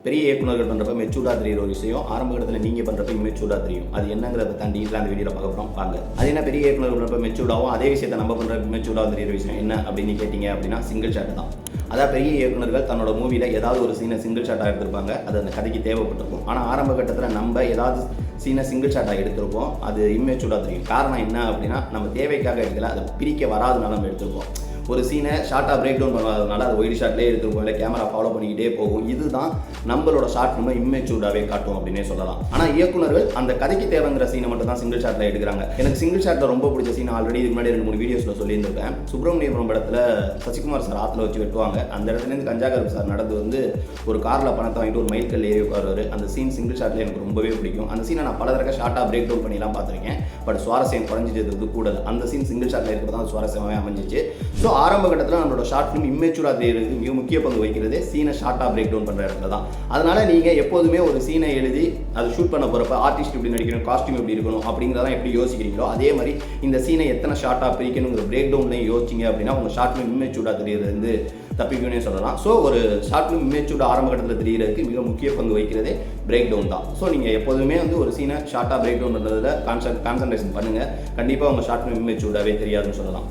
பெரிய இயக்குனர்கள் பண்ணுறப்ப மெச்சூர்டாக தெரியுற ஒரு விஷயம் ஆரம்ப கட்டத்தில் நீங்கள் பண்ணுறப்ப இம்மெச்சூர்டாக தெரியும். அது என்னங்கிறத தாண்டி அந்த வீடியோவில் பார்க்க போகிறோம் வாங்க. அது என்ன பெரிய இயக்குனர்கள் பண்ணுறப்ப மெச்சூர்டாகவும் அதே விஷயத்தை நம்ம பண்ணுற மெச்சூர்டாக தெரியுற விஷயம் என்ன அப்படின்னு கேட்டிங்க அப்படின்னா சிங்கிள் ஷாட் தான். அதாவது பெரிய இயக்குனர்கள் தன்னோட மூவியில் ஏதாவது ஒரு சீனை சிங்கிள் ஷாட்டாக எடுத்திருப்பாங்க. அது அந்த கதைக்கு தேவைப்பட்டிருக்கும். ஆனால் ஆரம்ப கட்டத்தில் நம்ம ஏதாவது சீனை சிங்கிள் ஷாட்டாக எடுத்திருப்போம். அது இம்மெச்சூர்டாக தெரியும். காரணம் என்ன அப்படின்னா நம்ம தேவைக்காக எடுக்கல, அதை பிரிக்க வராதனால நம்ம எடுத்திருப்போம். ஒரு சீனை ஷார்ட்டாக பிரேக் டவுன் பண்ணாதனால அது ஒயிட் ஷாட்லேயே எடுத்துருப்போம், இல்லை கேமரா ஃபாலோ பண்ணிக்கிட்டே போகும். இதுதான் நம்மளோட ஷார்ட் ஃபிலிமை இம்மெச்சூர்டாகவே காட்டும் அப்படின்னே சொல்லலாம். ஆனால் இயக்குனர்கள் அந்த கதைக்கு தேவைங்கிற சீனை மட்டும் தான் சிங்கிள் ஷாட்டில் எடுக்கிறாங்க. எனக்கு சிங்கிள் ஷாட்டில் ரொம்ப பிடிச்ச சீன் ஆல்ரெடி இதுக்கு முன்னாடி 2-3 வீடியோஸில் சொல்லியிருந்திருக்கேன். சுப்பிரமணியபுரம் படத்தில் சசிகுமார் சார் ஆற்றுல வச்சு வெட்டுவாங்க. அந்த இடத்துலேருந்து கஞ்சாகர் சார் நடந்து வந்து ஒரு காரில் பணத்தை வாங்கிட்டு ஒரு மைல்கல் ஏறி உட்காருவார். அந்த சீன் சிங்கிள் ஷாட்டில் எனக்கு ரொம்பவே பிடிக்கும். அந்த சீனை நான் பல தடவை ஷார்ட்டாக பிரேக் டவுன் பண்ணிலாம் பார்த்துருக்கேன். பட் சுவாரஸ்யம் குறைஞ்சிட்டு கூட அந்த சீன் சிங்கிள் ஷாட்டில் இருக்கிறது தான் சுவாரஸ்யமாகவே அமைஞ்சிச்சு. ஸோ ஆரம்ப கட்டத்தில் நம்மளோட ஷார்ட் ஃபிலிம் இம்மெச்சூராக தெரியுறதுக்கு மிக முக்கிய பங்கு வகிக்கிறது சீனை ஷார்ட்டாக பிரேக் டவுன் பண்ணுற இடத்துல தான். அதனால் நீங்கள் எப்போதுமே ஒரு சீனை எழுதி அதை ஷூட் பண்ண போகிறப்ப ஆர்டிஸ்ட் எப்படி நடிக்கணும், காஸ்டியூம் எப்படி இருக்கணும் அப்படிங்கிறதான் எப்படி யோசிக்கிறீங்களோ அதே மாதிரி இந்த சீனை எத்தனை ஷார்ட்டாக பிரிக்கணுங்கிற பிரேக் டவுன்லையும் யோசிச்சிங்க அப்படின்னா உங்கள் ஷார்ட் ஃபிலிம் இம்மெச்சூராக தெரியுறது வந்து தப்பிக்கணும்னே சொல்லலாம். ஸோ ஒரு ஷார்ட் ஃபிலிம் இம்மெச்சூர்டாக ஆரம்ப கட்டத்தில் தெரிகிறதுக்கு மிக முக்கிய பங்கு வகிக்கிறதே பிரேக் டவுன் தான். ஸோ நீங்கள் எப்போதுமே வந்து ஒரு சீனை ஷார்ட்டாக பிரேக் டவுன் பண்ணுறதுல கான்சன்ட்ரேஷன் பண்ணுங்கள். கண்டிப்பாக உங்கள் ஷார்ட் ஃபிலிம் இம்மெச்சூர்டாகவே தெரியாதுன்னு சொல்லலாம்.